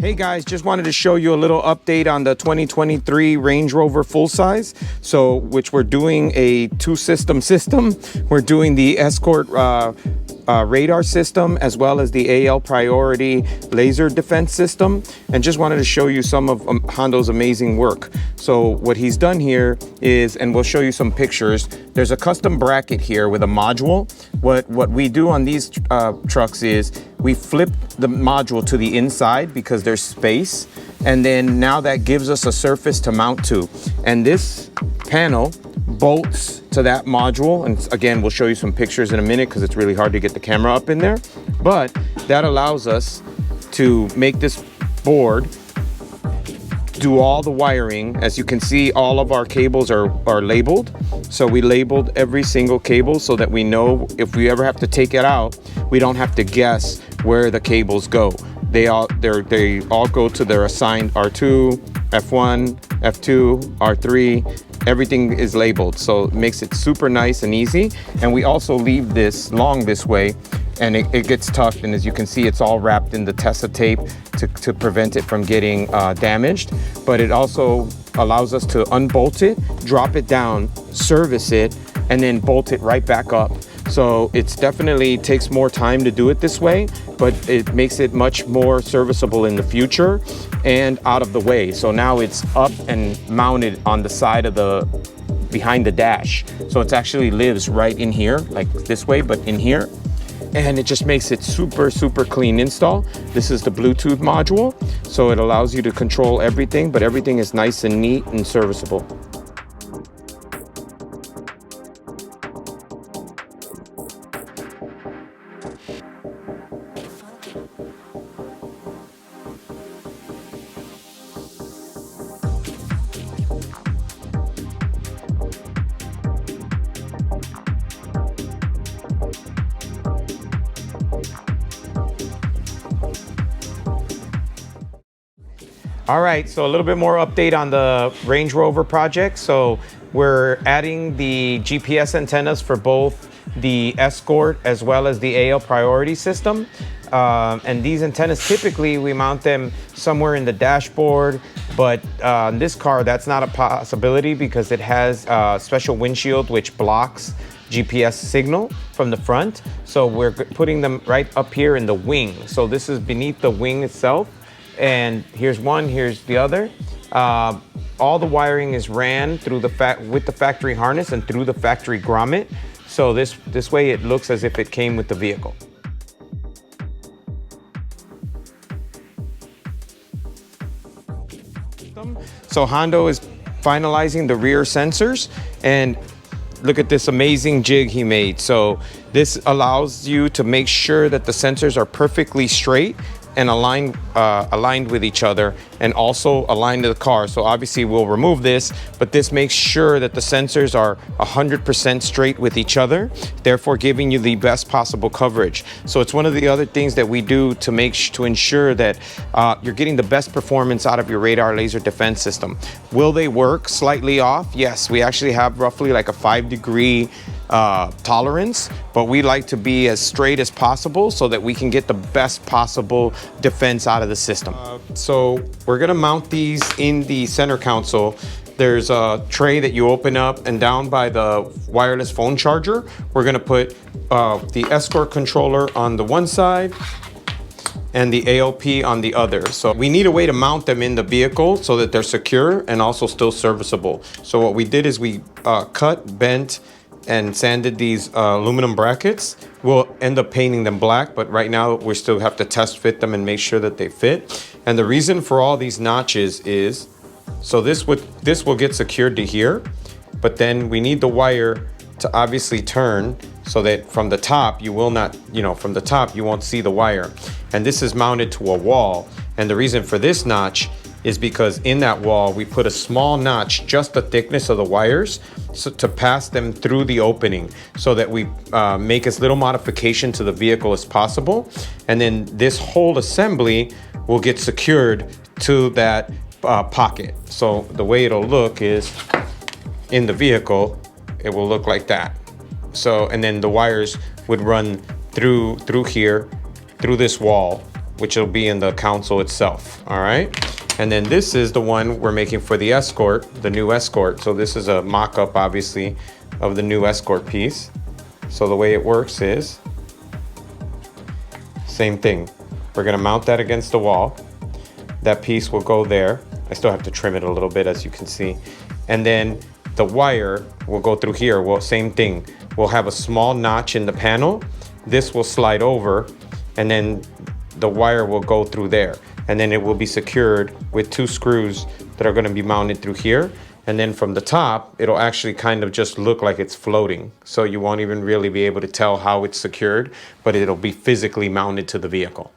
Hey guys, just wanted to show you a little update on the 2023 Range Rover full size. So, which we're doing a two-system. We're doing the Escort radar system as well as the AL Priority laser defense system, and just wanted to show you some of Hondo's amazing work. So what he's done here is, and we'll show you some pictures, there's a custom bracket here with a module. What we do on these trucks is we flip the module to the inside because there's space, and then now that gives us a surface to mount to, and this panel bolts to that module. And again, we'll show you some pictures in a minute because it's really hard to get the camera up in there, but that allows us to make this board do all the wiring. As you can see, all of our cables are labeled, so we labeled every single cable so that we know if we ever have to take it out, we don't have to guess where the cables go. They all go to their assigned R2, F1, F2, R3. Everything is labeled, so it makes it super nice and easy. And we also leave this long this way, and it gets tough, and as you can see, it's all wrapped in the Tessa tape to prevent it from getting damaged. But it also allows us to unbolt it, drop it down, service it, and then bolt it right back up. So it's definitely takes more time to do it this way, but it makes it much more serviceable in the future and out of the way. So now it's up and mounted on the side of behind the dash. So it actually lives right in here, like this way, but in here. And it just makes it super, super clean install. This is the Bluetooth module, so it allows you to control everything, but everything is nice and neat and serviceable. All right, so a little bit more update on the Range Rover project. So we're adding the GPS antennas for both the Escort as well as the AL Priority system. And these antennas, typically we mount them somewhere in the dashboard, but in this car, that's not a possibility because it has a special windshield which blocks GPS signal from the front. So we're putting them right up here in the wing. So this is beneath the wing itself. And here's one, here's the other. All the wiring is ran through with the factory harness and through the factory grommet. So this way it looks as if it came with the vehicle. So Hondo is finalizing the rear sensors, and look at this amazing jig he made. So this allows you to make sure that the sensors are perfectly straight and aligned with each other, and also aligned to the car. So obviously we'll remove this, but this makes sure that the sensors are 100% straight with each other, therefore giving you the best possible coverage. So it's one of the other things that we do to ensure that you're getting the best performance out of your radar laser defense system. Will they work slightly off? Yes, we actually have roughly like a 5-degree tolerance, but we like to be as straight as possible so that we can get the best possible defense out of the system. So we're gonna mount these in the center console. There's a tray that you open up, and down by the wireless phone charger, we're gonna put the Escort controller on the one side and the ALP on the other. So we need a way to mount them in the vehicle so that they're secure and also still serviceable. So what we did is we cut, bent, and sanded these aluminum brackets. We'll end up painting them black, but right now we still have to test fit them and make sure that they fit. And the reason for all these notches is, so this will get secured to here, but then we need the wire to obviously turn so that from the top you will not, from the top you won't see the wire. And this is mounted to a wall. And the reason for this notch is because in that wall we put a small notch, just the thickness of the wires, so to pass them through the opening, so that we make as little modification to the vehicle as possible. And then this whole assembly will get secured to that pocket. So the way it'll look is, in the vehicle, it will look like that. So, and then the wires would run through here, through this wall, which will be in the console itself, all right? And then this is the one we're making for the Escort, the new Escort. So this is a mock-up, obviously, of the new Escort piece. So the way it works is, same thing. We're gonna mount that against the wall. That piece will go there. I still have to trim it a little bit, as you can see. And then the wire will go through here. Well, same thing. We'll have a small notch in the panel. This will slide over, and then the wire will go through there. And then it will be secured with 2 screws that are gonna be mounted through here. And then from the top, it'll actually kind of just look like it's floating. So you won't even really be able to tell how it's secured, but it'll be physically mounted to the vehicle.